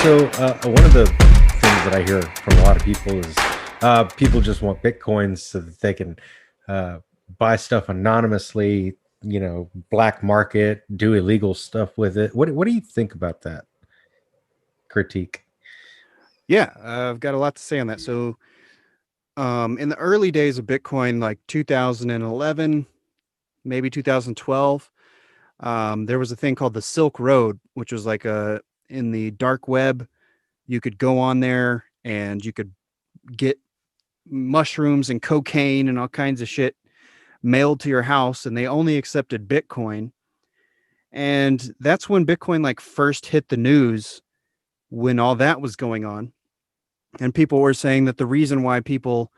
So one of the things that I hear from a lot of people is people just want bitcoins so that they can uh, buy stuff anonymously, black market, do illegal stuff with it. What do you think about that critique? Yeah, I've got a lot to say on that. So, in the early days of Bitcoin, like 2011, maybe 2012, there was a thing called the Silk Road, which was like in the dark web. You could go on there and you could get mushrooms and cocaine and all kinds of shit mailed to your house, and they only accepted Bitcoin. And that's when Bitcoin like first hit the news when all that was going on. And people were saying that the reason why people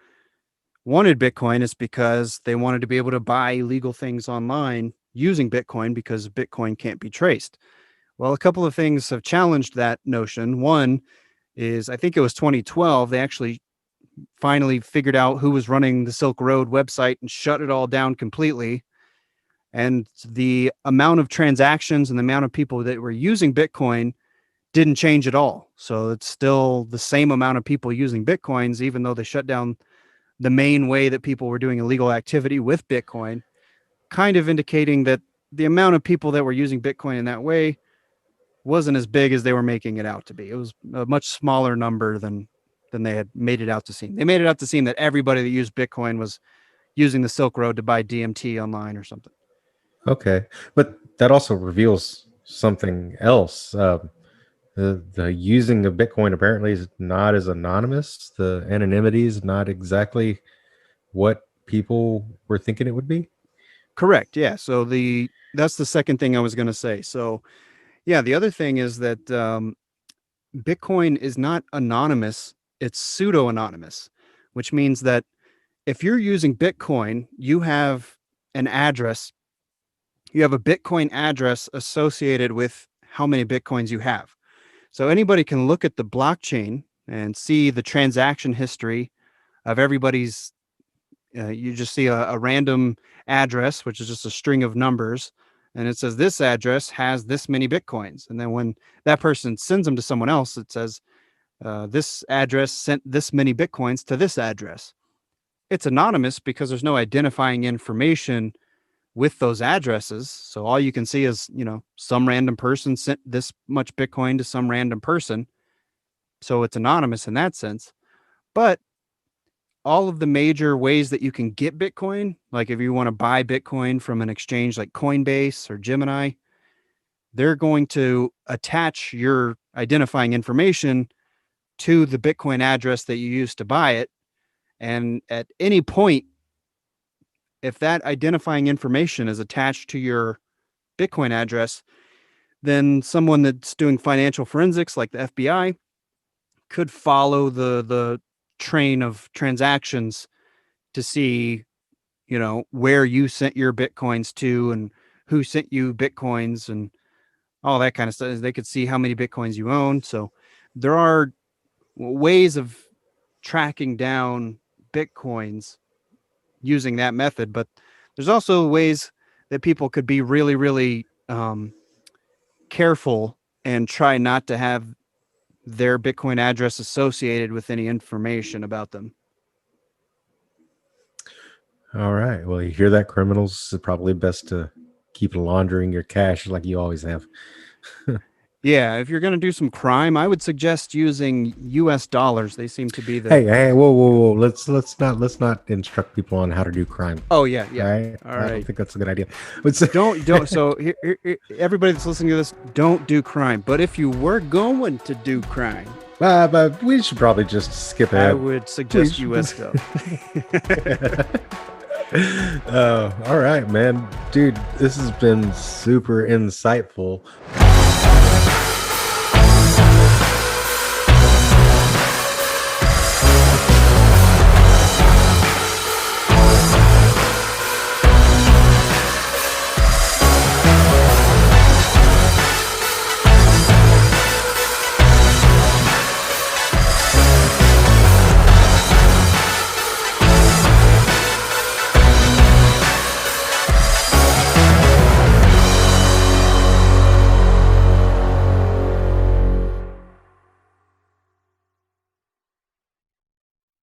wanted Bitcoin is because they wanted to be able to buy illegal things online using Bitcoin because Bitcoin can't be traced. Well, a couple of things have challenged that notion. One is I think it was 2012, they actually finally figured out who was running the Silk Road website and shut it all down completely. And the amount of transactions and the amount of people that were using Bitcoin didn't change at all. So it's still the same amount of people using Bitcoins, even though they shut down the main way that people were doing illegal activity with Bitcoin, kind of indicating that the amount of people that were using Bitcoin in that way wasn't as big as they were making it out to be. It was a much smaller number than they had made it out to seem. They made it out to seem that everybody that used Bitcoin was using the Silk Road to buy DMT online or something. Okay, but that also reveals something else. The using of Bitcoin apparently is not as anonymous. The anonymity is not exactly what people were thinking it would be. Correct. Yeah. So that's the second thing I was going to say. So yeah, the other thing is that Bitcoin is not anonymous; it's pseudo anonymous, which means that if you're using Bitcoin, you have an address. You have a Bitcoin address associated with how many Bitcoins you have. So anybody can look at the blockchain and see the transaction history of everybody's. You just see a random address, which is just a string of numbers, and it says this address has this many Bitcoins. And then when that person sends them to someone else, it says this address sent this many Bitcoins to this address. It's anonymous because there's no identifying information with those addresses. So all you can see is, some random person sent this much Bitcoin to some random person. So it's anonymous in that sense. But all of the major ways that you can get Bitcoin, like if you want to buy Bitcoin from an exchange like Coinbase or Gemini, they're going to attach your identifying information to the Bitcoin address that you used to buy it. And at any point, if that identifying information is attached to your Bitcoin address, then someone that's doing financial forensics like the FBI could follow the train of transactions to see, where you sent your Bitcoins to and who sent you Bitcoins and all that kind of stuff. They could see how many Bitcoins you own. So there are ways of tracking down Bitcoins using that method, but there's also ways that people could be really, really careful and try not to have their Bitcoin address associated with any information about them. All right. Well, you hear that, criminals? It's probably best to keep laundering your cash like you always have. Yeah, if you're going to do some crime, I would suggest using US dollars. They seem to be Hey, hey, whoa, whoa, whoa! Let's not instruct people on how to do crime. Oh yeah, All yeah. right, All I don't right. think that's a good idea. But Don't so everybody that's listening to this, don't do crime. But if you were going to do crime, but we should probably just skip I ahead. would suggest US though. Oh, all right, man, dude. This has been super insightful.